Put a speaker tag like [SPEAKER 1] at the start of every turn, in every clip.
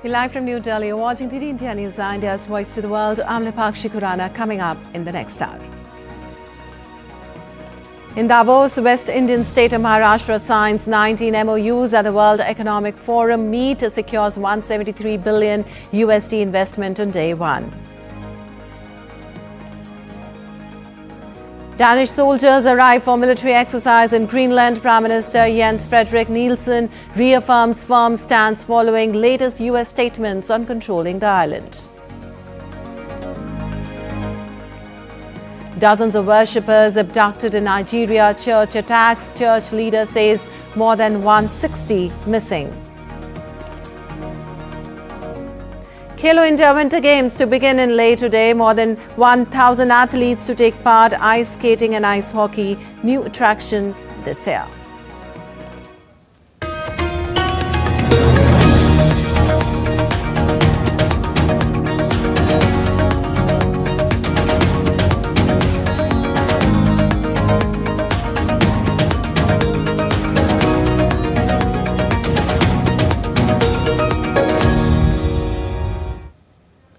[SPEAKER 1] You're live from New Delhi. You're watching DD India News, India's voice to the world. I'm Lipakshi Khurana, coming up in the next hour. In Davos, West Indian state of Maharashtra signs 19 MOUs at the World Economic Forum. Meet secures $173 billion USD investment on day one. Danish soldiers arrive for military exercise in Greenland. Prime Minister Jens Frederik Nielsen reaffirms firm stance following latest US statements on controlling the island. Dozens of worshippers abducted in Nigeria. Church attacks. Church leader says more than 160 missing. Khelo India Winter Games to begin in late today. More than 1,000 athletes to take part. Ice skating and ice hockey, new attraction this year.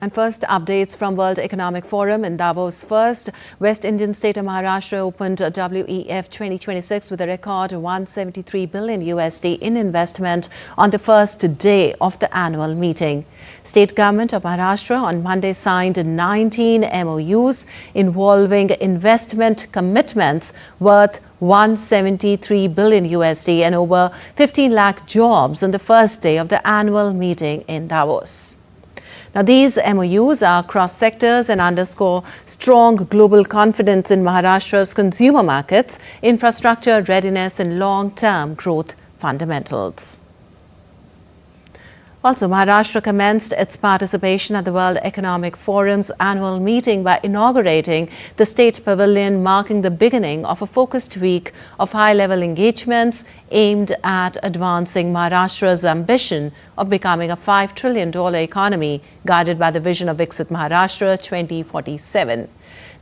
[SPEAKER 1] And first, updates from World Economic Forum in Davos. First, West Indian state of Maharashtra opened WEF 2026 with a record $173 billion USD in investment on the first day of the annual meeting. State government of Maharashtra on Monday signed 19 MOUs involving investment commitments worth $173 billion USD and over 15 lakh jobs on the first day of the annual meeting in Davos. Now, these MOUs are cross sectors and underscore strong global confidence in Maharashtra's consumer markets, infrastructure readiness and long-term growth fundamentals. Also, Maharashtra commenced its participation at the World Economic Forum's annual meeting by inaugurating the State Pavilion, marking the beginning of a focused week of high-level engagements aimed at advancing Maharashtra's ambition of becoming a $5 trillion economy, guided by the vision of Viksit Maharashtra 2047.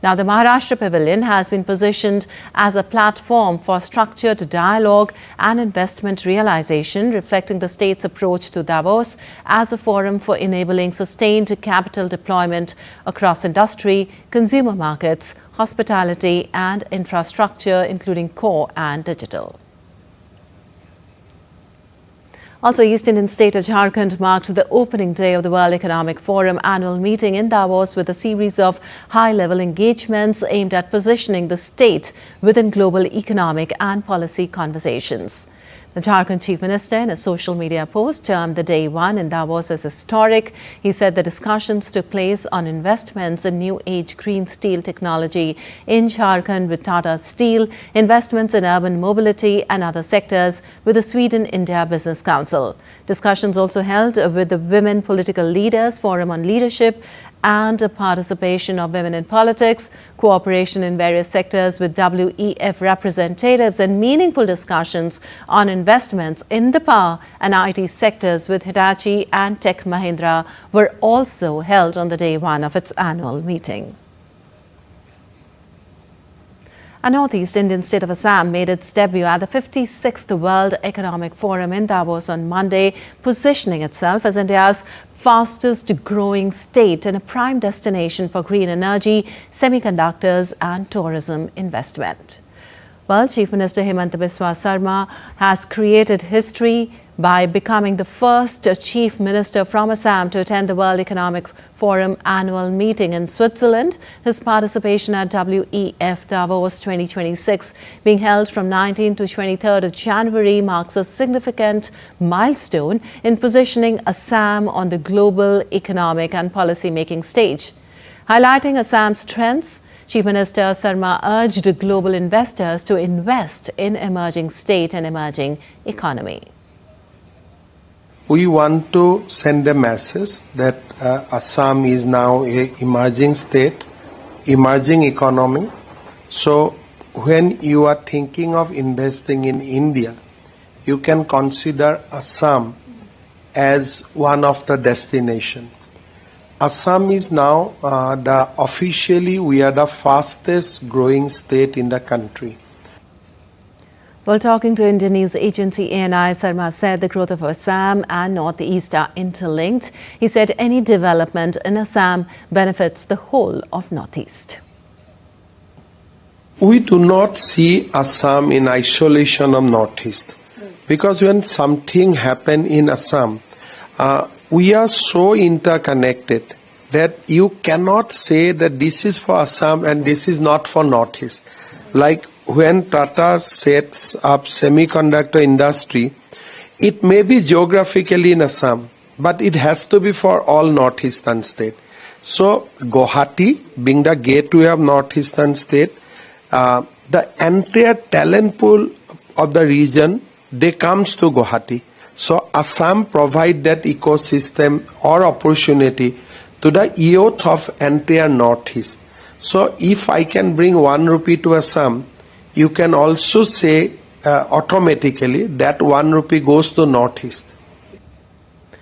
[SPEAKER 1] Now, the Maharashtra Pavilion has been positioned as a platform for structured dialogue and investment realization, reflecting the state's approach to Davos as a forum for enabling sustained capital deployment across industry, consumer markets, hospitality and infrastructure, including core and digital. Also, East Indian state of Jharkhand marked the opening day of the World Economic Forum annual meeting in Davos with a series of high-level engagements aimed at positioning the state within global economic and policy conversations. The Jharkhand Chief Minister, in a social media post, termed the day one in Davos as historic. He said the discussions took place on investments in new age green steel technology in Jharkhand with Tata Steel, investments in urban mobility and other sectors with the Sweden-India Business Council. Discussions also held with the Women Political Leaders Forum on Leadership and participation of women in politics, cooperation in various sectors with WEF representatives and meaningful discussions on investments in the power and IT sectors with Hitachi and Tech Mahindra were also held on the day one of its annual meeting. A Northeast Indian state of Assam made its debut at the 56th World Economic Forum in Davos on Monday, positioning itself as India's fastest growing state and a prime destination for green energy, semiconductors and tourism investment. Well, Chief Minister Himanta Biswa Sarma has created history by becoming the first Chief Minister from Assam to attend the World Economic Forum annual meeting in Switzerland. His participation at WEF Davos 2026 being held from 19th to 23rd of January marks a significant milestone in positioning Assam on the global economic and policy-making stage. Highlighting Assam's strengths, Chief Minister Sarma urged global investors to invest in emerging state and emerging economy.
[SPEAKER 2] We want to send a message that Assam is now an emerging state, emerging economy. So when you are thinking of investing in India, you can consider Assam as one of the destination. Assam is now officially we are the fastest growing state in the country.
[SPEAKER 1] While talking to Indian news agency ANI, Sarma said the growth of Assam and Northeast are interlinked. He said any development in Assam benefits the whole of Northeast.
[SPEAKER 2] We do not see Assam in isolation of Northeast, because when something happens in Assam, we are so interconnected that you cannot say that this is for Assam and this is not for Northeast. Like when Tata sets up semiconductor industry, it may be geographically in Assam, but it has to be for all northeastern state. So Guwahati being the gateway of northeastern state, the entire talent pool of the region, they comes to Guwahati. So Assam provide that ecosystem or opportunity to the youth of entire northeast. So if I can bring 1 rupee to Assam, you can also say automatically that 1 rupee goes to Northeast.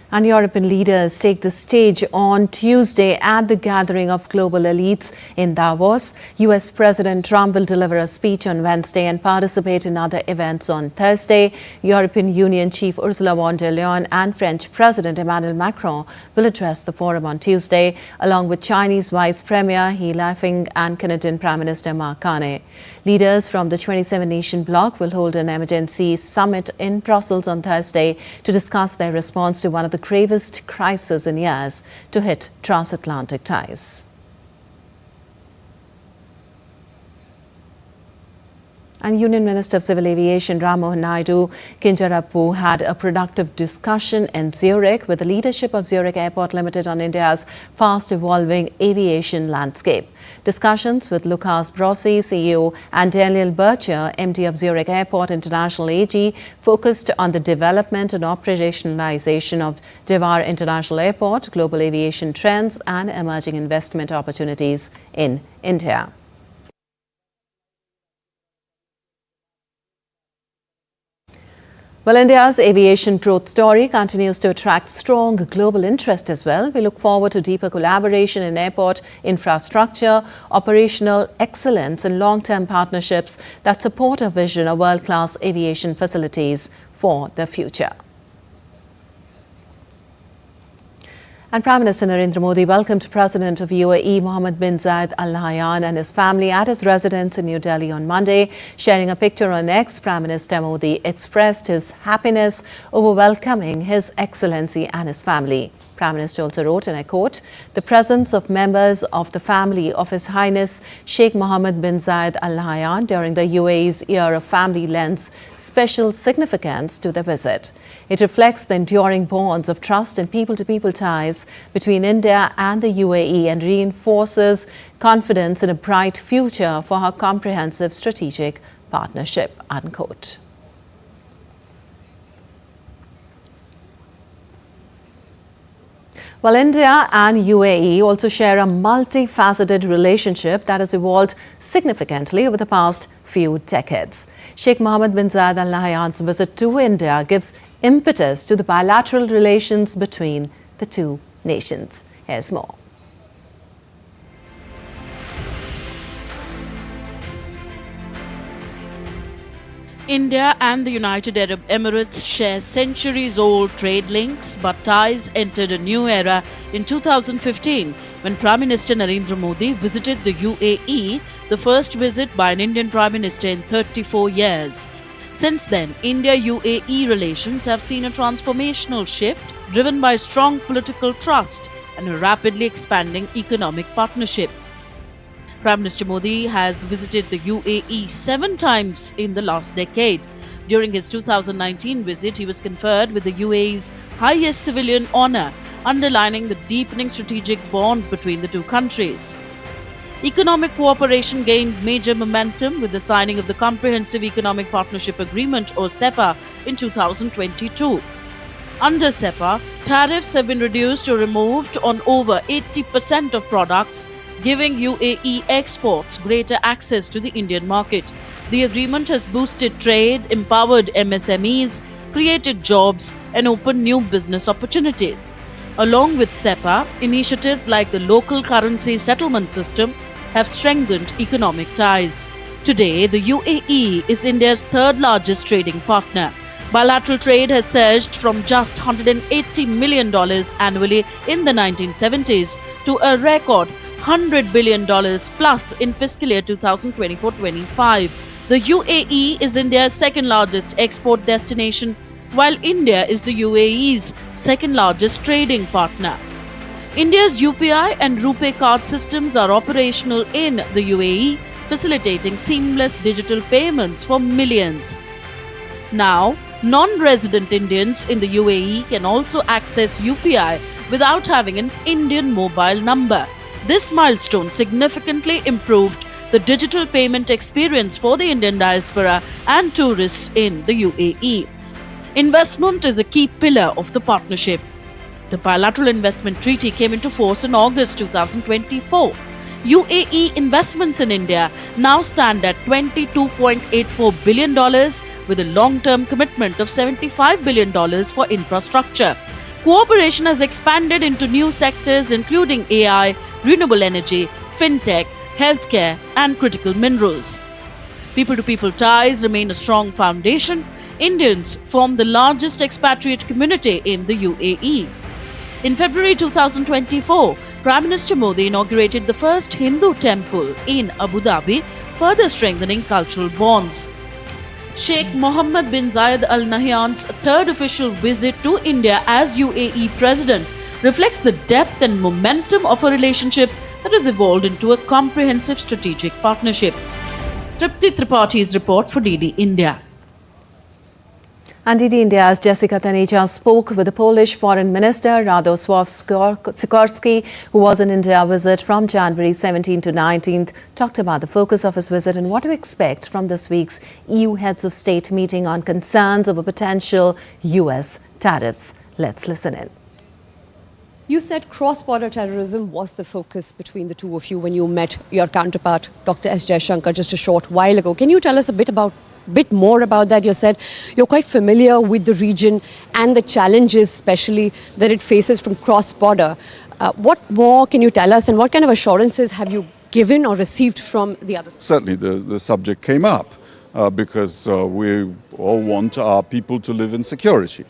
[SPEAKER 1] And European leaders take the stage on Tuesday at the gathering of global elites in Davos. US President Trump will deliver a speech on Wednesday and participate in other events on Thursday. European Union Chief Ursula von der Leyen and French President Emmanuel Macron will address the forum on Tuesday, along with Chinese Vice Premier He Lifeng and Canadian Prime Minister Mark Carney. Leaders from the 27-nation bloc will hold an emergency summit in Brussels on Thursday to discuss their response to one of the gravest crises in years to hit transatlantic ties. And Union Minister of Civil Aviation Ram Mohan Naidu Kinjarapu had a productive discussion in Zurich with the leadership of Zurich Airport Limited on India's fast-evolving aviation landscape. Discussions with Lukas Brossi, CEO, and Daniel Bircher, MD of Zurich Airport International AG, focused on the development and operationalization of Jewar International Airport, global aviation trends, and emerging investment opportunities in India. Well, India's aviation growth story continues to attract strong global interest as well. We look forward to deeper collaboration in airport infrastructure, operational excellence, and long-term partnerships that support a vision of world-class aviation facilities for the future. And Prime Minister Narendra Modi welcomed President of UAE Mohammed bin Zayed Al Nahyan and his family at his residence in New Delhi on Monday. Sharing a picture on X, Prime Minister Modi expressed his happiness over welcoming His Excellency and his family. Prime Minister also wrote, and I quote, "The presence of members of the family of His Highness Sheikh Mohammed bin Zayed Al Nahyan during the UAE's Year of Family lends special significance to the visit. It reflects the enduring bonds of trust and people-to-people ties between India and the UAE and reinforces confidence in a bright future for our comprehensive strategic partnership," unquote. Well, India and UAE also share a multifaceted relationship that has evolved significantly over the past few decades. Sheikh Mohammed bin Zayed Al Nahyan's visit to India gives impetus to the bilateral relations between the two nations. Here's more.
[SPEAKER 3] India and the United Arab Emirates share centuries-old trade links, but ties entered a new era in 2015 when Prime Minister Narendra Modi visited the UAE, the first visit by an Indian Prime Minister in 34 years. Since then, India-UAE relations have seen a transformational shift driven by strong political trust and a rapidly expanding economic partnership. Prime Minister Modi has visited the UAE 7 times in the last decade. During his 2019 visit, he was conferred with the UAE's highest civilian honor, underlining the deepening strategic bond between the two countries. Economic cooperation gained major momentum with the signing of the Comprehensive Economic Partnership Agreement, or CEPA, in 2022. Under CEPA, tariffs have been reduced or removed on over 80% of products, giving UAE exports greater access to the Indian market. The agreement has boosted trade, empowered MSMEs, created jobs, and opened new business opportunities. Along with CEPA, initiatives like the local currency settlement system have strengthened economic ties. Today, the UAE is India's third largest trading partner. Bilateral trade has surged from just $180 million annually in the 1970s to a record $100 billion plus in fiscal year 2024-25. The UAE is India's second largest export destination, while India is the UAE's second largest trading partner. India's UPI and RuPay card systems are operational in the UAE, facilitating seamless digital payments for millions. Now, non-resident Indians in the UAE can also access UPI without having an Indian mobile number. This milestone significantly improved the digital payment experience for the Indian diaspora and tourists in the UAE. Investment is a key pillar of the partnership. The bilateral investment treaty came into force in August 2024. UAE investments in India now stand at $22.84 billion with a long-term commitment of $75 billion for infrastructure. Cooperation has expanded into new sectors including AI, renewable energy, fintech, healthcare and critical minerals. People-to-people ties remain a strong foundation. Indians form the largest expatriate community in the UAE. In February 2024, Prime Minister Modi inaugurated the first Hindu temple in Abu Dhabi, further strengthening cultural bonds. Sheikh Mohammed bin Zayed Al Nahyan's third official visit to India as UAE President reflects the depth and momentum of a relationship that has evolved into a comprehensive strategic partnership. Tripti Tripaঠি's report for DD India.
[SPEAKER 1] And DD India's Jessica Taneja spoke with the Polish Foreign Minister Davos WEF, who was on India visit from January 17 to 19th, talked about the focus of his visit and what to expect from this week's EU Heads of State meeting on concerns over potential US tariffs. Let's listen in.
[SPEAKER 4] You said cross-border terrorism was the focus between the two of you when you met your counterpart, Dr. S. Jaishankar, just a short while ago. Can you tell us a bit more about that? You said you're quite familiar with the region and the challenges especially that it faces from cross-border. What more can you tell us and what kind of assurances have you given or received from the other?
[SPEAKER 5] Certainly the subject came up because we all want our people to live in security.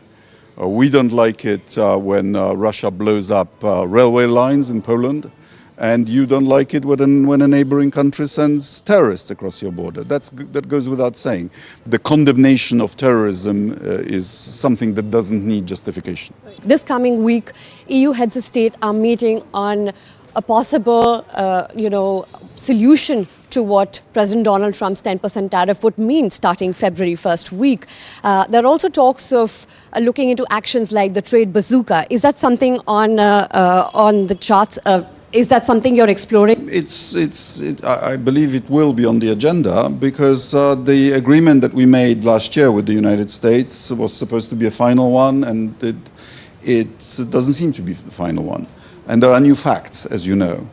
[SPEAKER 5] We don't like it when Russia blows up railway lines in Poland, and you don't like it when a neighboring country sends terrorists across your border. That goes without saying. The condemnation of terrorism is something that doesn't need justification.
[SPEAKER 4] This coming week, EU heads of state are meeting on a possible, solution to what President Donald Trump's 10% tariff would mean starting February 1st week. There are also talks of looking into actions like the trade bazooka. Is that something on the charts? Is that something you're exploring?
[SPEAKER 5] I believe it will be on the agenda because the agreement that we made last year with the United States was supposed to be a final one, and it doesn't seem to be the final one. And there are new facts, as you know.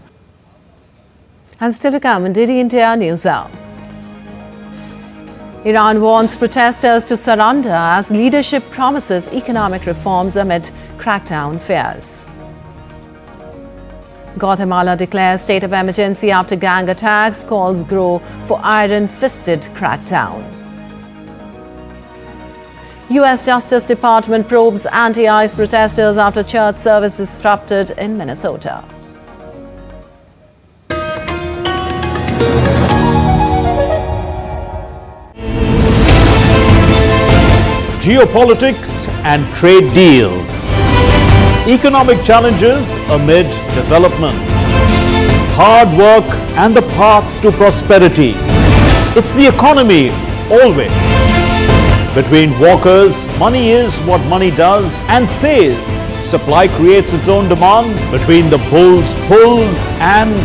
[SPEAKER 1] And still to come in DD India Newshour. Iran warns protesters to surrender as leadership promises economic reforms amid crackdown fears. Guatemala declares state of emergency after gang attacks, calls grow for iron-fisted crackdown. US Justice Department probes anti-ICE protesters after church service disrupted in Minnesota.
[SPEAKER 6] Geopolitics and trade deals. Economic challenges amid development. Hard work and the path to prosperity. It's the economy always. Between walkers, money is what money does and says. Supply creates its own demand. Between the bulls pulls and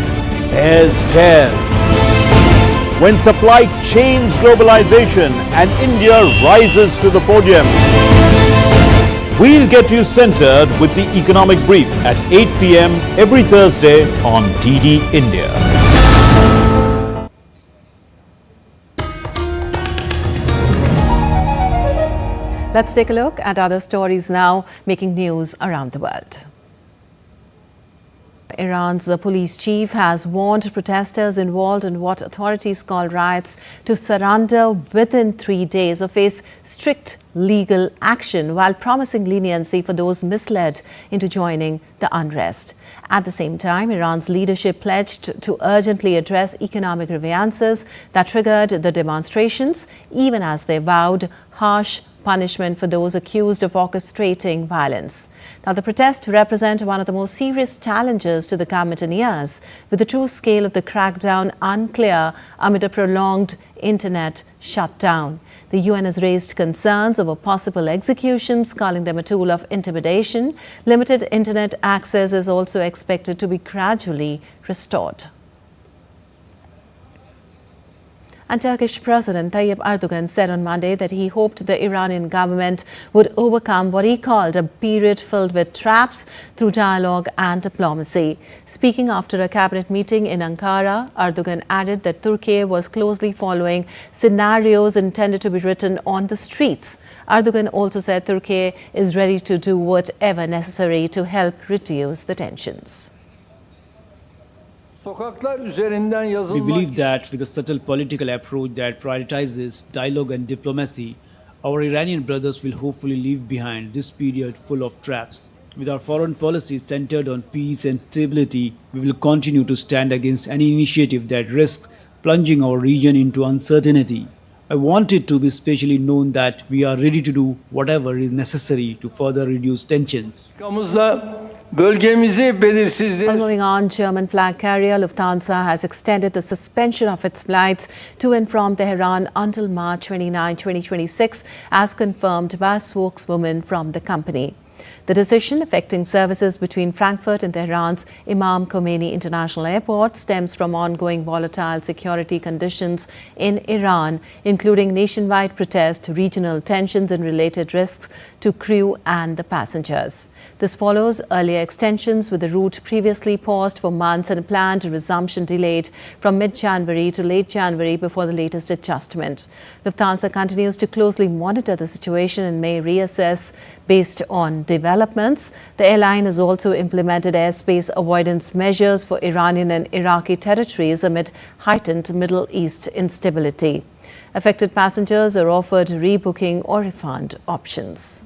[SPEAKER 6] bears tears. When supply chains globalization and India rises to the podium. We'll get you centered with the Economic Brief at 8 p.m. every Thursday on DD India.
[SPEAKER 1] Let's take a look at other stories now making news around the world. Iran's police chief has warned protesters involved in what authorities call riots to surrender within 3 days or face strict legal action, while promising leniency for those misled into joining the unrest. At the same time, Iran's leadership pledged to urgently address economic grievances that triggered the demonstrations, even as they vowed harsh punishment for those accused of orchestrating violence. Now, the protests represent one of the most serious challenges to the government in years, with the true scale of the crackdown unclear amid a prolonged internet shutdown. The UN has raised concerns over possible executions, calling them a tool of intimidation. Limited internet access is also expected to be gradually restored. And Turkish President Tayyip Erdogan said on Monday that he hoped the Iranian government would overcome what he called a period filled with traps through dialogue and diplomacy. Speaking after a cabinet meeting in Ankara, Erdogan added that Turkey was closely following scenarios intended to be written on the streets. Erdogan also said Turkey is ready to do whatever necessary to help reduce the tensions.
[SPEAKER 7] We believe that with a subtle political approach that prioritizes dialogue and diplomacy, our Iranian brothers will hopefully leave behind this period full of traps. With our foreign policy centered on peace and stability, we will continue to stand against any initiative that risks plunging our region into uncertainty. I want it to be especially known that we are ready to do whatever is necessary to further reduce tensions.
[SPEAKER 1] Moving on, German flag carrier Lufthansa has extended the suspension of its flights to and from Tehran until March 29, 2026, as confirmed by a spokeswoman from the company. The decision affecting services between Frankfurt and Tehran's Imam Khomeini International Airport stems from ongoing volatile security conditions in Iran, including nationwide protests, regional tensions and related risks to crew and the passengers. This follows earlier extensions, with the route previously paused for months and a planned resumption delayed from mid-January to late January before the latest adjustment. Lufthansa continues to closely monitor the situation and may reassess based on developments. The airline has also implemented airspace avoidance measures for Iranian and Iraqi territories amid heightened Middle East instability. Affected passengers are offered rebooking or refund options.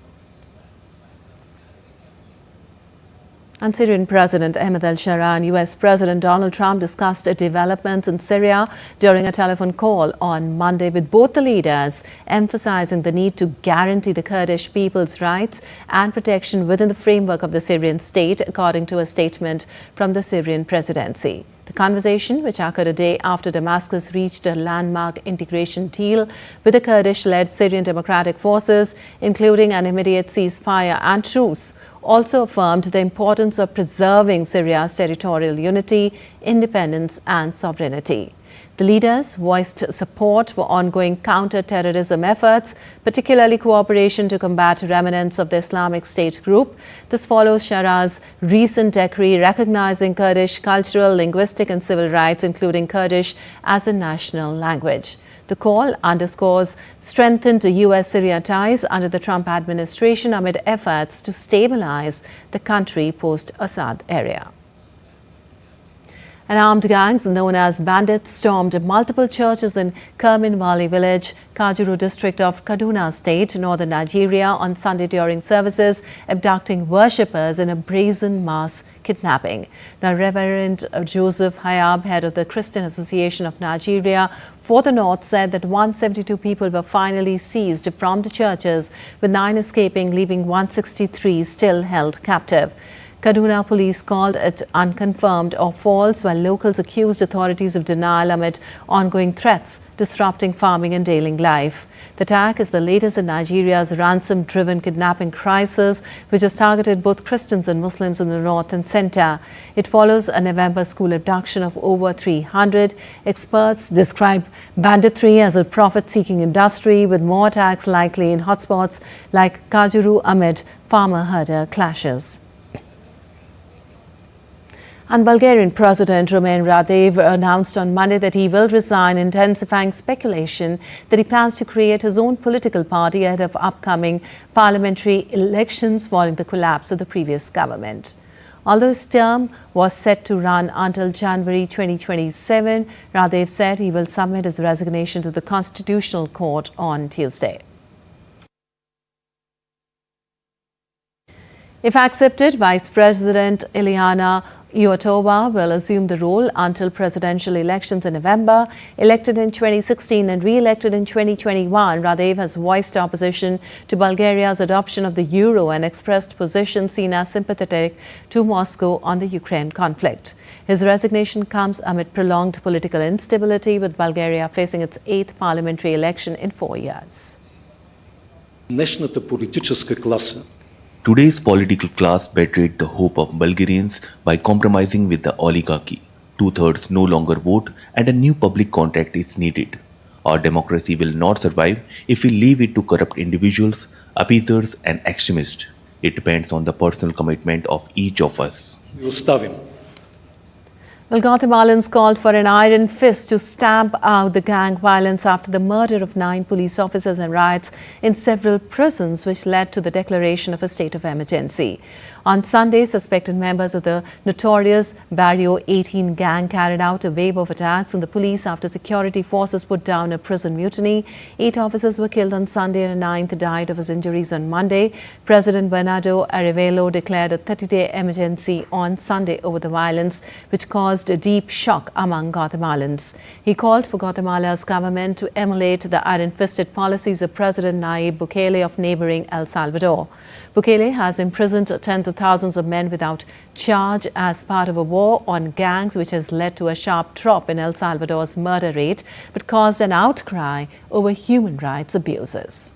[SPEAKER 1] And Syrian President Ahmed al-Shara and US President Donald Trump discussed developments in Syria during a telephone call on Monday, with both the leaders emphasizing the need to guarantee the Kurdish people's rights and protection within the framework of the Syrian state, according to a statement from the Syrian presidency. The conversation, which occurred a day after Damascus reached a landmark integration deal with the Kurdish-led Syrian Democratic Forces, including an immediate ceasefire and truce, also affirmed the importance of preserving Syria's territorial unity, independence and sovereignty. The leaders voiced support for ongoing counter-terrorism efforts, particularly cooperation to combat remnants of the Islamic State group. This follows Shara's recent decree recognizing Kurdish cultural, linguistic and civil rights, including Kurdish as a national language. The call underscores strengthened US-Syria ties under the Trump administration amid efforts to stabilize the country post-Assad era. And armed gangs known as bandits stormed multiple churches in Kerman Valley village, Kajuru district of Kaduna State, northern Nigeria, on Sunday during services, abducting worshippers in a brazen mass kidnapping. Now, Reverend Joseph Hayab, head of the Christian Association of Nigeria for the North, said that 172 people were finally seized from the churches, with 9 escaping, leaving 163 still held captive. Kaduna police called it unconfirmed or false, while locals accused authorities of denial amid ongoing threats disrupting farming and daily life. The attack is the latest in Nigeria's ransom-driven kidnapping crisis, which has targeted both Christians and Muslims in the north and center. It follows a November school abduction of over 300. Experts describe banditry as a profit-seeking industry, with more attacks likely in hotspots like Kajuru amid farmer-herder clashes. And Bulgarian President Roman Radev announced on Monday that he will resign, intensifying speculation that he plans to create his own political party ahead of upcoming parliamentary elections following the collapse of the previous government. Although his term was set to run until January 2027, Radev said he will submit his resignation to the Constitutional Court on Tuesday. If accepted, Vice President Ileana Iotova will assume the role until presidential elections in November. Elected in 2016 and re-elected in 2021, Radev has voiced opposition to Bulgaria's adoption of the euro and expressed positions seen as sympathetic to Moscow on the Ukraine conflict. His resignation comes amid prolonged political instability, with Bulgaria facing its 8th parliamentary election in 4 years.
[SPEAKER 8] Today's political class betrayed the hope of Bulgarians by compromising with the oligarchy. Two-thirds no longer vote and a new public contract is needed. Our democracy will not survive if we leave it to corrupt individuals, appeasers and extremists. It depends on the personal commitment of each of us.
[SPEAKER 1] Well, Guatemalans called for an iron fist to stamp out the gang violence after the murder of 9 police officers and riots in several prisons, which led to the declaration of a state of emergency. On Sunday, suspected members of the notorious Barrio 18 gang carried out a wave of attacks on the police after security forces put down a prison mutiny. 8 officers were killed on Sunday and a 9th died of his injuries on Monday. President Bernardo Arevalo declared a 30-day emergency on Sunday over the violence, which caused a deep shock among Guatemalans. He called for Guatemala's government to emulate the iron-fisted policies of President Nayib Bukele of neighboring El Salvador. Bukele has imprisoned tens of thousands of men without charge as part of a war on gangs, which has led to a sharp drop in El Salvador's murder rate, but caused an outcry over human rights abuses.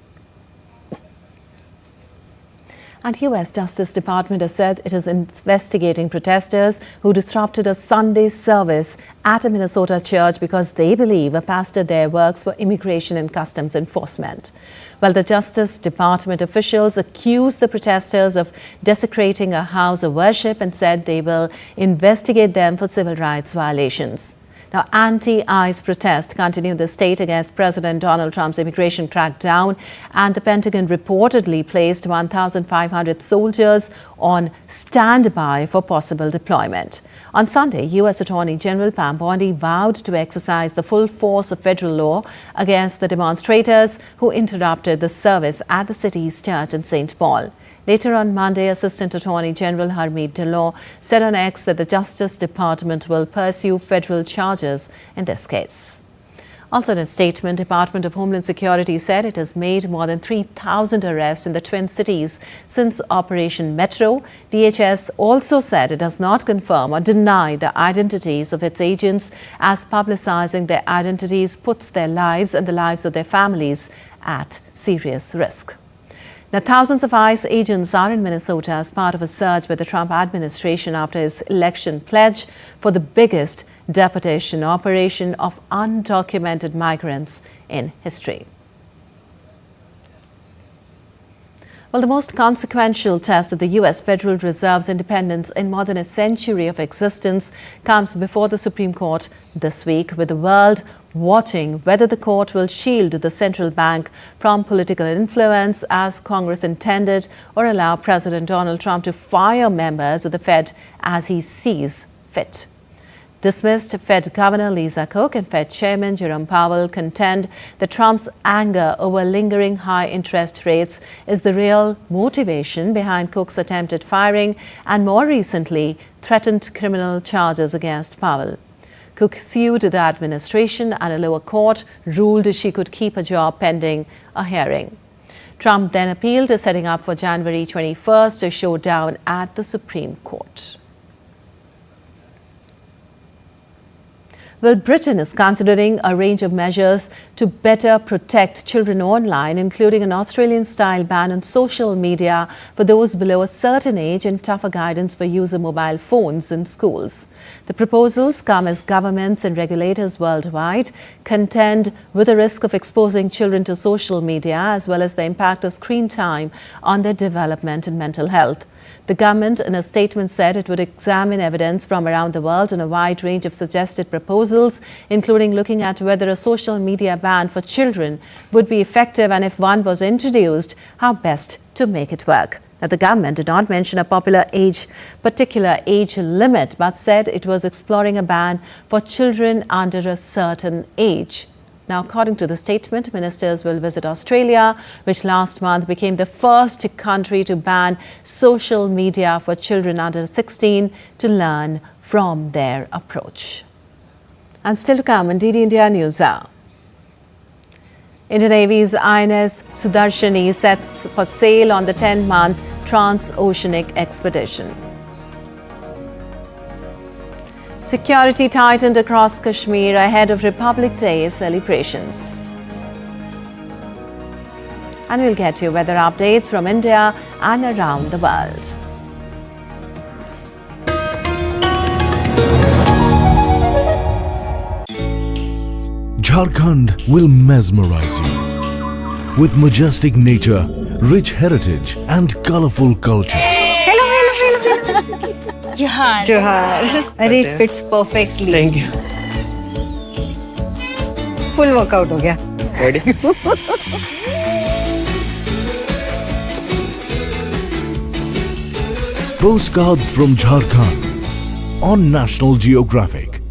[SPEAKER 1] And U.S. Justice Department has said it is investigating protesters who disrupted a Sunday service at a Minnesota church because they believe a pastor there works for Immigration and Customs Enforcement. Well, the Justice Department officials accused the protesters of desecrating a house of worship and said they will investigate them for civil rights violations. Now, anti-ICE protests continue in the state against President Donald Trump's immigration crackdown, and the Pentagon reportedly placed 1,500 soldiers on standby for possible deployment. On Sunday, U.S. Attorney General Pam Bondi vowed to exercise the full force of federal law against the demonstrators who interrupted the service at the city's church in St. Paul. Later on Monday, Assistant Attorney General Harmeet Dillon said on X that the Justice Department will pursue federal charges in this case. Also in a statement, Department of Homeland Security said it has made more than 3,000 arrests in the Twin Cities since Operation Metro. DHS also said it does not confirm or deny the identities of its agents, as publicizing their identities puts their lives and the lives of their families at serious risk. Now, thousands of ICE agents are in Minnesota as part of a surge by the Trump administration after his election pledge for the biggest deportation operation of undocumented migrants in history. Well, the most consequential test of the U.S. Federal Reserve's independence in more than a century of existence comes before the Supreme Court this week, with the world watching whether the court will shield the central bank from political influence as Congress intended, or allow President Donald Trump to fire members of the Fed as he sees fit. Dismissed Fed Governor Lisa Cook and Fed Chairman Jerome Powell contend that Trump's anger over lingering high interest rates is the real motivation behind Cook's attempted firing and, more recently, threatened criminal charges against Powell. Cook sued the administration, and a lower court ruled she could keep a job pending a hearing. Trump then appealed, setting up for January 21st a showdown at the Supreme Court. Well, Britain is considering a range of measures to better protect children online, including an Australian-style ban on social media for those below a certain age and tougher guidance for use of mobile phones in schools. The proposals come as governments and regulators worldwide contend with the risk of exposing children to social media, as well as the impact of screen time on their development and mental health. The government, in a statement, said it would examine evidence from around the world on a wide range of suggested proposals, including looking at whether a social media ban for children would be effective, and if one was introduced, how best to make it work. Now, the government did not mention a particular age limit, but said it was exploring a ban for children under a certain age. Now, according to the statement, ministers will visit Australia, which last month became the first country to ban social media for children under 16 to learn from their approach. And still to come on DD India Newshour. Indian Navy's INS Doordarshan sets for sail on the 10-month trans-oceanic expedition. Security tightened across Kashmir ahead of Republic Day celebrations. And we'll get you weather updates from India and around the world.
[SPEAKER 9] Jharkhand will mesmerize you with majestic nature, rich heritage and colorful culture.
[SPEAKER 10] Johar.
[SPEAKER 11] It fits perfectly.
[SPEAKER 10] Thank you.
[SPEAKER 11] Full workout हो गया.
[SPEAKER 10] Ready?
[SPEAKER 9] Postcards from Jharkhand on National Geographic.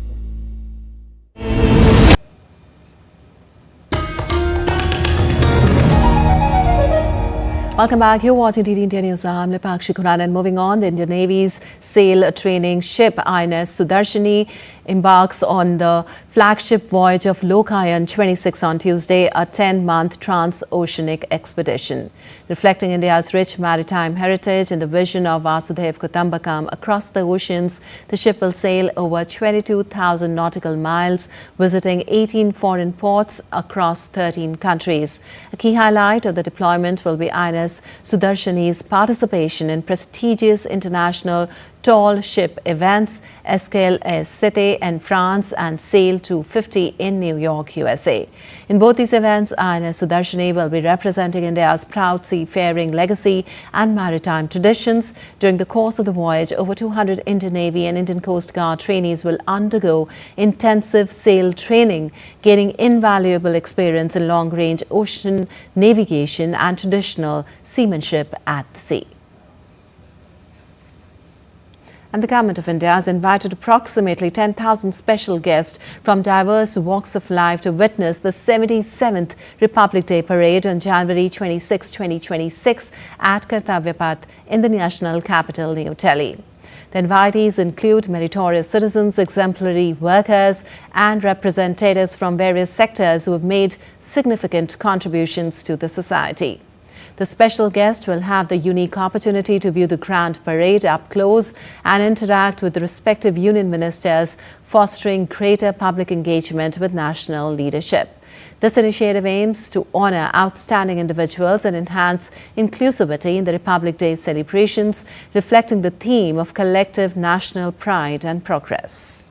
[SPEAKER 1] Welcome back. You're watching DD India News. I'm Lipakshi Kuran, and moving on, the Indian Navy's sail training ship INS Doordarshan embarks on the flagship voyage of Lokayan 26 on Tuesday, a 10-month trans-oceanic expedition. Reflecting India's rich maritime heritage and the vision of Vasudhaiv Kutumbakam across the oceans, the ship will sail over 22,000 nautical miles, visiting 18 foreign ports across 13 countries. A key highlight of the deployment will be INS Doordarshan's participation in prestigious international tall ship events, Escale Cité in France and Sail 250 in New York, USA. In both these events, INS Doordarshan will be representing India's proud seafaring legacy and maritime traditions. During the course of the voyage, over 200 Indian Navy and Indian Coast Guard trainees will undergo intensive sail training, gaining invaluable experience in long-range ocean navigation and traditional seamanship at the sea. And the Government of India has invited approximately 10,000 special guests from diverse walks of life to witness the 77th Republic Day Parade on January 26, 2026 at Kartavya Path in the national capital, New Delhi. The invitees include meritorious citizens, exemplary workers and representatives from various sectors who have made significant contributions to the society. The special guest will have the unique opportunity to view the Grand Parade up close and interact with the respective union ministers, fostering greater public engagement with national leadership. This initiative aims to honor outstanding individuals and enhance inclusivity in the Republic Day celebrations, reflecting the theme of collective national pride and progress.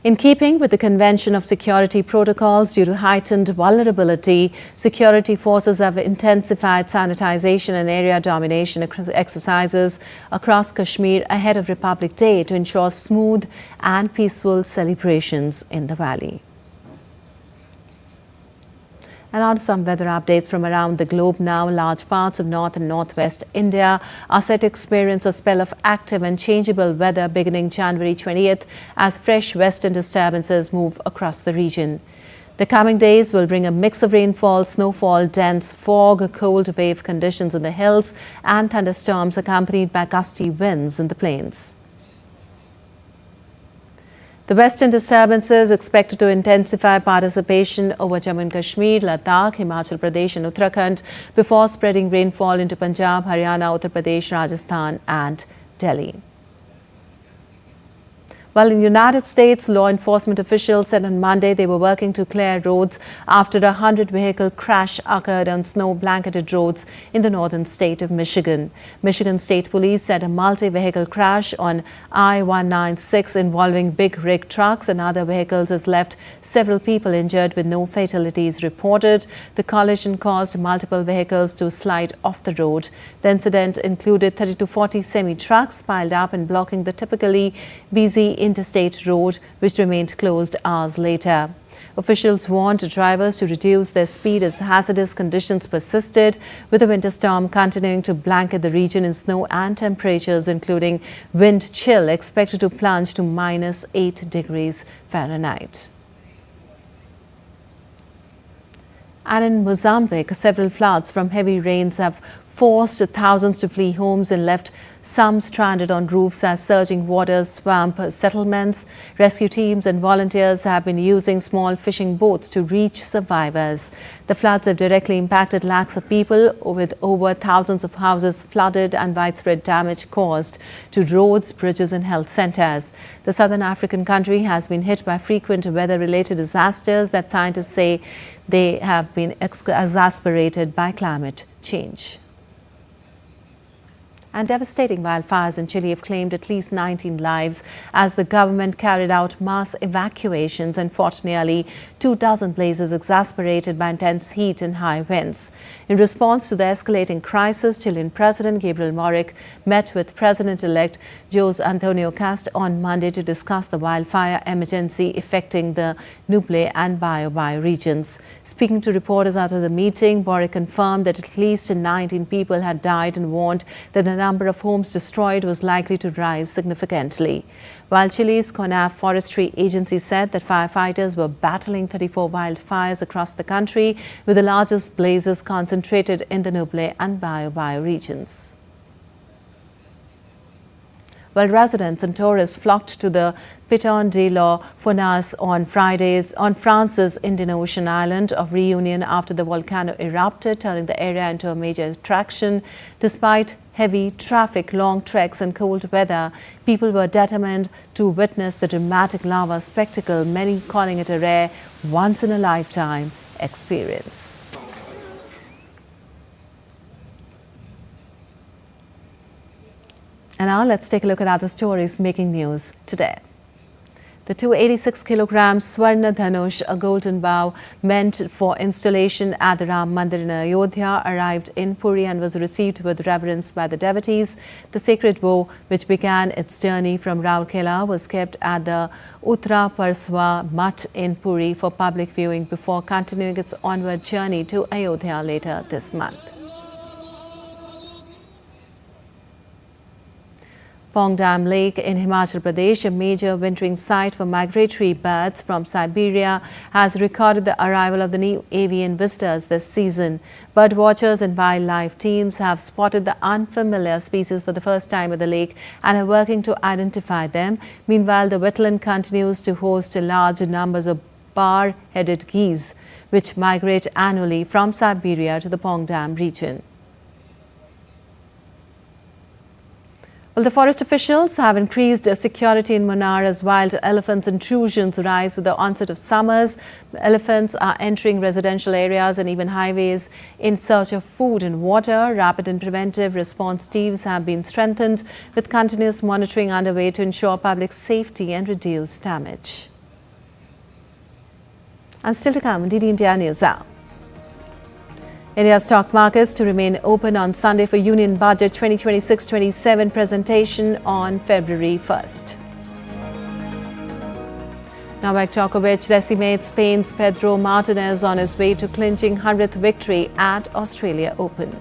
[SPEAKER 1] In keeping with the Convention of Security Protocols, due to heightened vulnerability, security forces have intensified sanitization and area domination exercises across Kashmir ahead of Republic Day to ensure smooth and peaceful celebrations in the valley. And on some weather updates from around the globe now, large parts of north and northwest India are set to experience a spell of active and changeable weather beginning January 20th as fresh western disturbances move across the region. The coming days will bring a mix of rainfall, snowfall, dense fog, cold wave conditions in the hills and thunderstorms accompanied by gusty winds in the plains. The western disturbances expected to intensify participation over Jammu and Kashmir, Ladakh, Himachal Pradesh and Uttarakhand before spreading rainfall into Punjab, Haryana, Uttar Pradesh, Rajasthan and Delhi. Well, in the United States, law enforcement officials said on Monday they were working to clear roads after a 100-vehicle crash occurred on snow-blanketed roads in the northern state of Michigan. Michigan State Police said a multi-vehicle crash on I-196 involving big rig trucks and other vehicles has left several people injured with no fatalities reported. The collision caused multiple vehicles to slide off the road. The incident included 30 to 40 semi-trucks piled up and blocking the typically busy interstate road, which remained closed hours later. Officials warned drivers to reduce their speed as hazardous conditions persisted, with the winter storm continuing to blanket the region in snow and temperatures, including wind chill, expected to plunge to -8 degrees Fahrenheit. And in Mozambique, several floods from heavy rains have forced thousands to flee homes and left some stranded on roofs as surging waters swamp settlements. Rescue teams and volunteers have been using small fishing boats to reach survivors. The floods have directly impacted lakhs of people, with over thousands of houses flooded and widespread damage caused to roads, bridges and health centers. The southern African country has been hit by frequent weather-related disasters that scientists say they have been exacerbated by climate change. And devastating wildfires in Chile have claimed at least 19 lives as the government carried out mass evacuations and fought nearly 24 blazes exacerbated by intense heat and high winds. In response to the escalating crisis, Chilean President Gabriel Boric met with President-elect Jose Antonio Cast on Monday to discuss the wildfire emergency affecting the Nuble and Biobío regions. Speaking to reporters after the meeting, Boric confirmed that at least 19 people had died and warned that the number of homes destroyed was likely to rise significantly. While Chile's CONAF forestry agency said that firefighters were battling 34 wildfires across the country, with the largest blazes concentrated in the Nuble and Biobío regions. Well, residents and tourists flocked to the Piton de la Fournaise on Fridays on France's Indian Ocean island of Reunion after the volcano erupted, turning the area into a major attraction. Despite heavy traffic, long treks and cold weather, people were determined to witness the dramatic lava spectacle, many calling it a rare, once-in-a-lifetime experience. And now let's take a look at other stories making news today. The 286 kilograms Swarna Dhanush, a golden bow meant for installation at the Ram Mandir in Ayodhya, arrived in Puri and was received with reverence by the devotees. The sacred bow, which began its journey from Rourkela, was kept at the Uttara Parswa Mutt in Puri for public viewing before continuing its onward journey to Ayodhya later this month. Pongdam Lake in Himachal Pradesh, a major wintering site for migratory birds from Siberia, has recorded the arrival of the new avian visitors this season. Bird watchers and wildlife teams have spotted the unfamiliar species for the first time at the lake and are working to identify them. Meanwhile, the wetland continues to host large numbers of bar-headed geese, which migrate annually from Siberia to the Pongdam region. Well, the forest officials have increased security in Munnar as wild elephants intrusions rise with the onset of summers. Elephants are entering residential areas and even highways in search of food and water. Rapid and preventive response teams have been strengthened with continuous monitoring underway to ensure public safety and reduce damage. And still to come, DD India Newshour. India's stock markets to remain open on Sunday for Union Budget 2026-27 presentation on February 1st. Novak Djokovic decimates Spain's Pedro Martinez on his way to clinching 100th victory at Australia Open.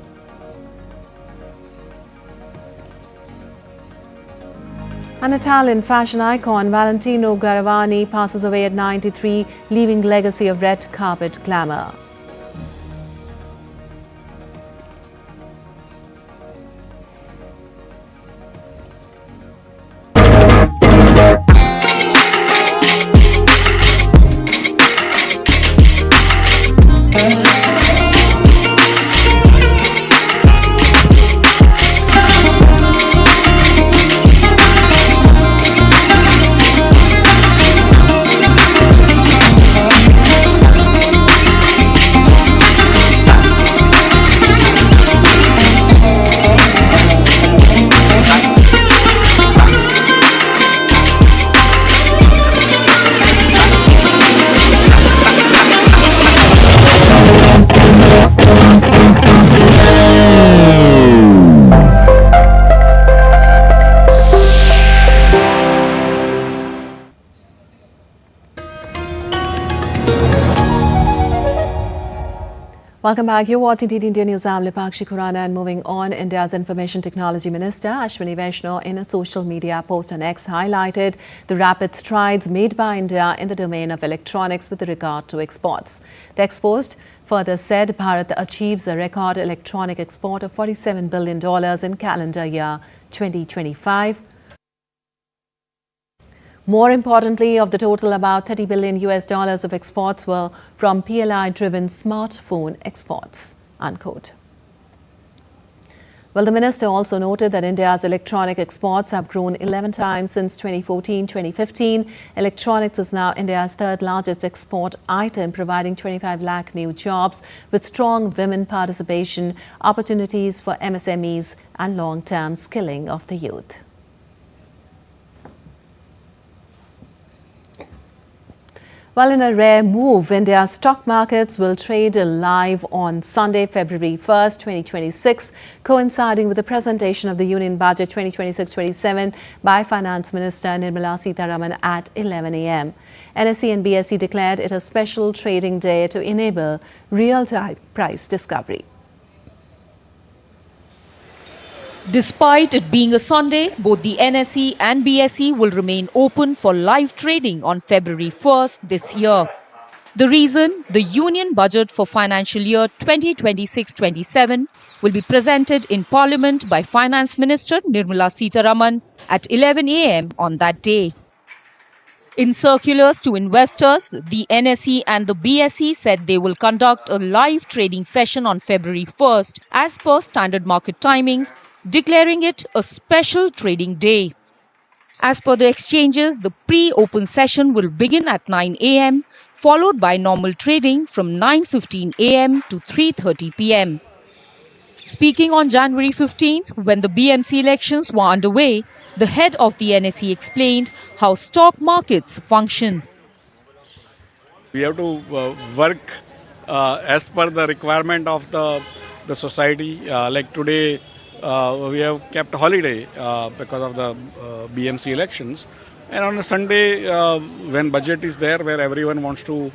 [SPEAKER 1] An Italian fashion icon, Valentino Garavani, passes away at 93, leaving legacy of red carpet glamour. Welcome back. You're watching TT India News. I'm Lipakshi Khurana, and moving on, India's Information Technology Minister Ashwini Vaishnaw in a social media post on X highlighted the rapid strides made by India in the domain of electronics with regard to exports. The X post further said Bharat achieves a record electronic export of $47 billion in calendar year 2025. More importantly, of the total, about $30 billion of exports were from PLI-driven smartphone exports, unquote. Well, the minister also noted that India's electronic exports have grown 11 times since 2014-2015. Electronics is now India's third largest export item, providing 25 lakh new jobs with strong women participation, opportunities for MSMEs and long-term skilling of the youth. Well, in a rare move, India's stock markets will trade live on Sunday, February 1st, 2026, coinciding with the presentation of the Union Budget 2026-27 by Finance Minister Nirmala Sitharaman at 11 a.m. NSE and BSE declared it a special trading day to enable real-time price discovery.
[SPEAKER 10] Despite it being a Sunday, both the NSE and BSE will remain open for live trading on February 1st this year. The reason? The Union Budget for financial year 2026-27 will be presented in Parliament by Finance Minister Nirmala Sitharaman at 11 a.m. on that day. In circulars to investors, the NSE and the BSE said they will conduct a live trading session on February 1st as per standard market timings, declaring it a special trading day. As per the exchanges, the pre-open session will begin at 9 a.m., followed by normal trading from 9:15 a.m. to 3:30 p.m. Speaking on January 15th, when the BMC elections were underway, the head of the NSE explained how stock markets function.
[SPEAKER 12] We have to work as per the requirement of the society. Like today, we have kept holiday because of the BMC elections. And on a Sunday, when budget is there, where everyone wants to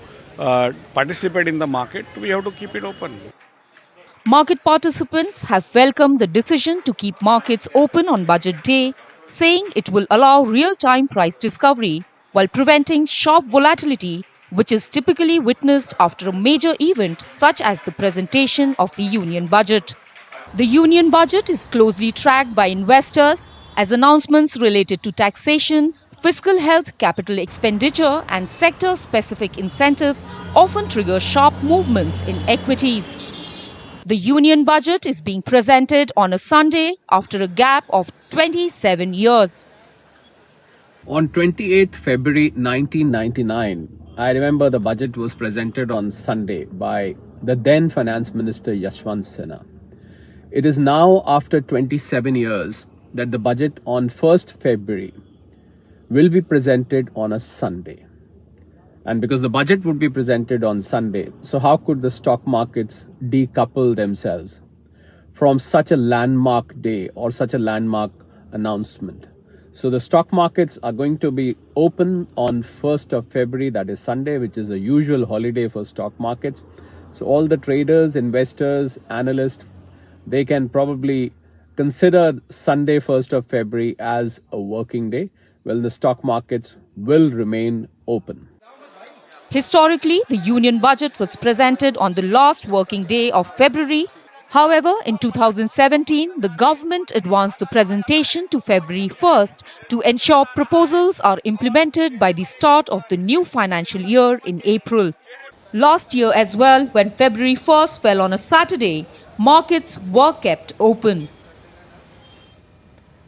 [SPEAKER 12] participate in the market, we have to keep it open.
[SPEAKER 10] Market participants have welcomed the decision to keep markets open on budget day, saying it will allow real-time price discovery while preventing sharp volatility, which is typically witnessed after a major event such as the presentation of the Union Budget. The Union Budget is closely tracked by investors as announcements related to taxation, fiscal health, capital expenditure and sector-specific incentives often trigger sharp movements in equities. The Union Budget is being presented on a Sunday after a gap of 27 years.
[SPEAKER 13] On 28th February 1999, I remember the budget was presented on Sunday by the then Finance Minister Yashwant Sinha. It is now after 27 years that the budget on 1st February will be presented on a Sunday. And because the budget would be presented on Sunday, so how could the stock markets decouple themselves from such a landmark day or such a landmark announcement? So the stock markets are going to be open on 1st of February, that is Sunday, which is a usual holiday for stock markets. So all the traders, investors, analysts, they can probably consider Sunday 1st of February as a working day. Well, the stock markets will remain open.
[SPEAKER 10] Historically, the Union Budget was presented on the last working day of February. However, in 2017, the government advanced the presentation to February 1st to ensure proposals are implemented by the start of the new financial year in April. Last year as well, when February 1st fell on a Saturday, markets were kept open.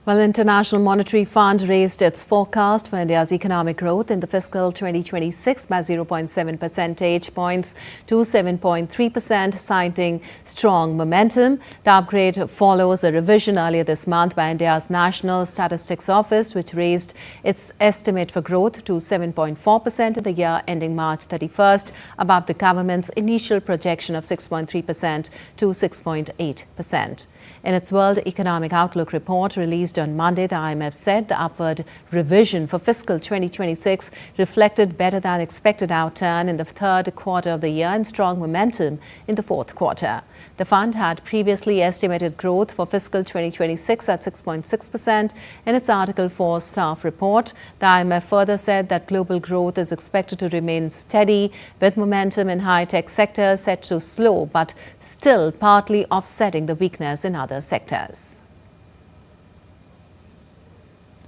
[SPEAKER 1] Well, International Monetary Fund raised its forecast for India's economic growth in the fiscal 2026 by 0.7 percentage points to 7.3%, citing strong momentum. The upgrade follows a revision earlier this month by India's National Statistics Office, which raised its estimate for growth to 7.4% in the year ending March 31st, above the government's initial projection of 6.3% to 6.8%. In its World Economic Outlook report released published on Monday, the IMF said the upward revision for fiscal 2026 reflected better than expected outturn in the third quarter of the year and strong momentum in the fourth quarter. The fund had previously estimated growth for fiscal 2026 at 6.6% in its Article 4 staff report. The IMF further said that global growth is expected to remain steady, with momentum in high-tech sectors set to slow but still partly offsetting the weakness in other sectors.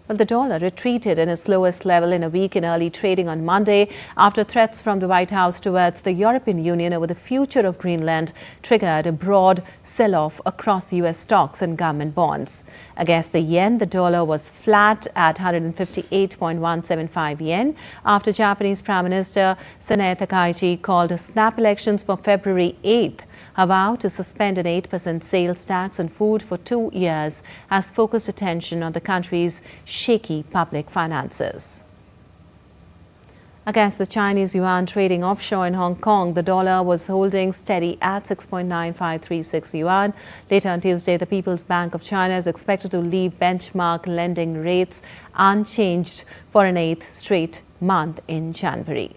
[SPEAKER 1] Well, the dollar retreated in its lowest level in a week in early trading on Monday after threats from the White House towards the European Union over the future of Greenland triggered a broad sell-off across U.S. stocks and government bonds. Against the yen, the dollar was flat at 158.175 yen after Japanese Prime Minister Sanae Takaichi called snap elections for February 8th. A vow to suspend an 8% sales tax on food for 2 years has focused attention on the country's shaky public finances. Against the Chinese yuan trading offshore in Hong Kong, the dollar was holding steady at 6.9536 yuan. Later on Tuesday, the People's Bank of China is expected to leave benchmark lending rates unchanged for an 8th straight month in January.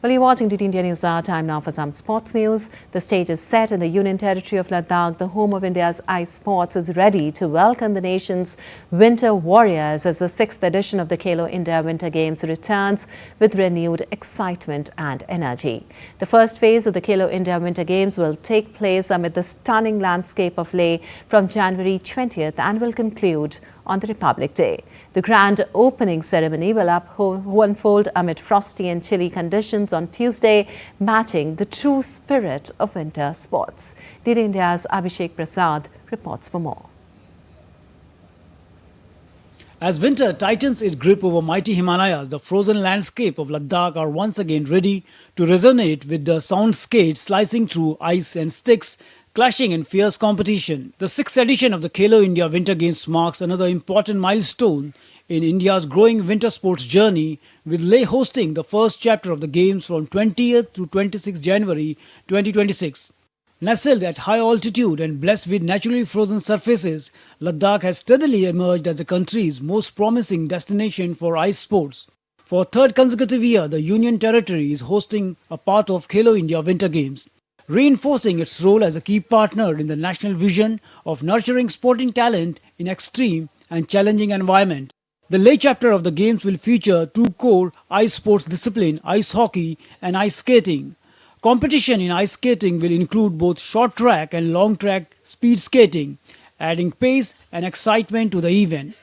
[SPEAKER 1] Well, you're watching DT India Newshour. Time now for some sports news. The stage is set in the Union Territory of Ladakh. The home of India's ice sports is ready to welcome the nation's winter warriors as the 6th edition of the Khelo India Winter Games returns with renewed excitement and energy. The first phase of the Khelo India Winter Games will take place amid the stunning landscape of Leh from January 20th and will conclude on the Republic Day. The grand opening ceremony will unfold amid frosty and chilly conditions on Tuesday, matching the true spirit of winter sports. DD India's Abhishek Prasad reports for more.
[SPEAKER 7] As winter tightens its grip over mighty Himalayas, the frozen landscape of Ladakh are once again ready to resonate with the soundscape slicing through ice and sticks, clashing in fierce competition. The 6th edition of the Khelo India Winter Games marks another important milestone in India's growing winter sports journey, with Leh hosting the first chapter of the Games from 20th to 26th January 2026. Nestled at high altitude and blessed with naturally frozen surfaces, Ladakh has steadily emerged as the country's most promising destination for ice sports. For a third consecutive year, the Union Territory is hosting a part of Khelo India Winter Games, reinforcing its role as a key partner in the national vision of nurturing sporting talent in extreme and challenging environments. The Leh chapter of the Games will feature 2 core ice sports disciplines, ice hockey and ice skating. Competition in ice skating will include both short track and long track speed skating, adding pace and excitement to the event.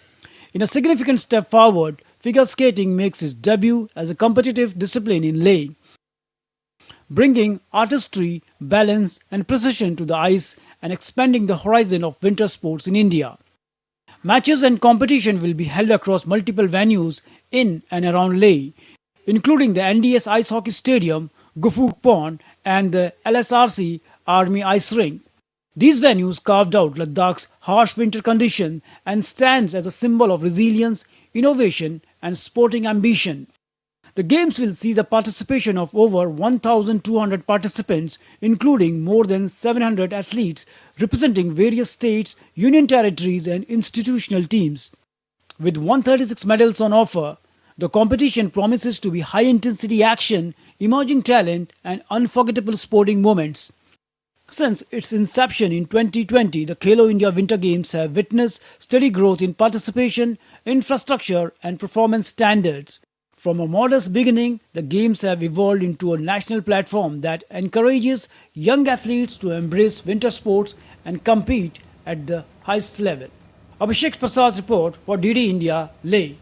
[SPEAKER 7] In a significant step forward, figure skating makes its debut as a competitive discipline in Leh, bringing artistry, balance and precision to the ice and expanding the horizon of winter sports in India. Matches and competition will be held across multiple venues in and around Leh, including the NDS Ice Hockey Stadium, Gufuk Pond and the LSRC Army Ice Rink. These venues carved out Ladakh's harsh winter conditions and stands as a symbol of resilience, innovation and sporting ambition. The Games will see the participation of over 1,200 participants, including more than 700 athletes representing various states, union territories and institutional teams. With 136 medals on offer, the competition promises to be high-intensity action, emerging talent and unforgettable sporting moments. Since its inception in 2020, the Khelo India Winter Games have witnessed steady growth in participation, infrastructure and performance standards. From a modest beginning, the Games have evolved into a national platform that encourages young athletes to embrace winter sports and compete at the highest level. Abhishek Prasad's report for DD India, Leh.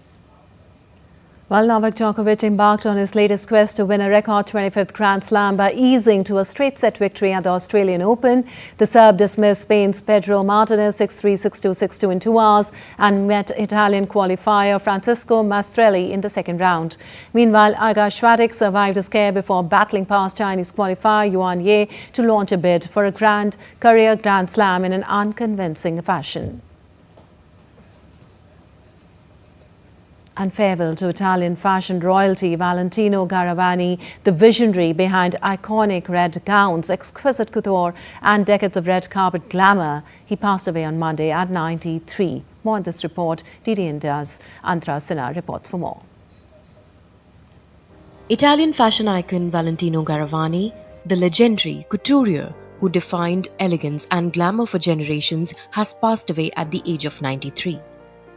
[SPEAKER 1] Well, Novak Djokovic embarked on his latest quest to win a record 25th Grand Slam by easing to a straight-set victory at the Australian Open. The Serb dismissed Spain's Pedro Martinez 6-3, 6-2, 6-2 in 2 hours and met Italian qualifier Francisco Mastrelli in the second round. Meanwhile, Iga Swiatek survived a scare before battling past Chinese qualifier Yuan Ye to launch a bid for a career Grand Slam in an unconvincing fashion. And farewell to Italian fashion royalty Valentino Garavani, the visionary behind iconic red gowns, exquisite couture and decades of red carpet glamour. He passed away on Monday at 93. More on this report. DD India's Antra Sinha reports for more.
[SPEAKER 14] Italian fashion icon Valentino Garavani, the legendary couturier who defined elegance and glamour for generations, has passed away at the age of 93.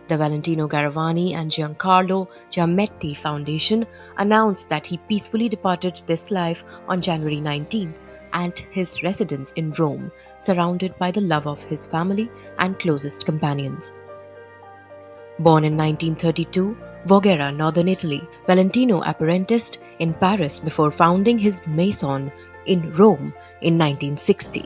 [SPEAKER 14] The Valentino Garavani and Giancarlo Giametti Foundation announced that he peacefully departed this life on January 19th at his residence in Rome, surrounded by the love of his family and closest companions. Born in 1932, Voghera, northern Italy, Valentino apprenticed in Paris before founding his Maison in Rome in 1960.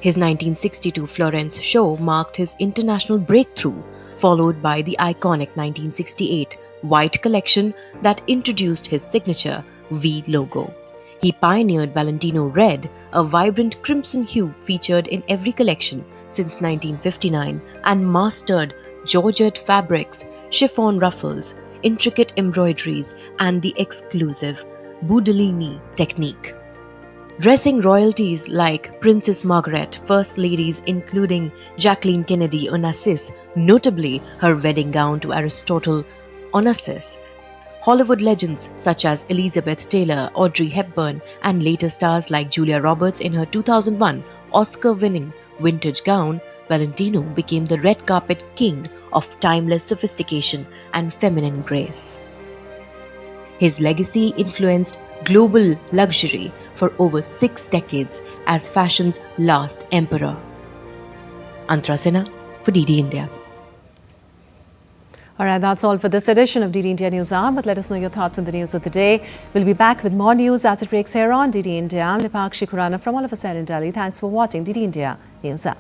[SPEAKER 14] His 1962 Florence show marked his international breakthrough, followed by the iconic 1968 white collection that introduced his signature V logo. He pioneered Valentino Red, a vibrant crimson hue featured in every collection since 1959, and mastered georgette fabrics, chiffon ruffles, intricate embroideries, and the exclusive Budellini technique. Dressing royalties like Princess Margaret, first ladies including Jacqueline Kennedy Onassis, notably her wedding gown to Aristotle Onassis, Hollywood legends such as Elizabeth Taylor, Audrey Hepburn, and later stars like Julia Roberts in her 2001 Oscar-winning vintage gown, Valentino became the red carpet king of timeless sophistication and feminine grace. His legacy influenced global luxury for over 6 decades as fashion's last emperor. Antra Sinha for DD India.
[SPEAKER 1] All right, that's all for this edition of DD India News Hour, but let us know your thoughts on the news of the day. We'll be back with more news as it breaks here on DD India. I'm Lipakshi Khurana from all of us here in Delhi. Thanks for watching DD India News Hour.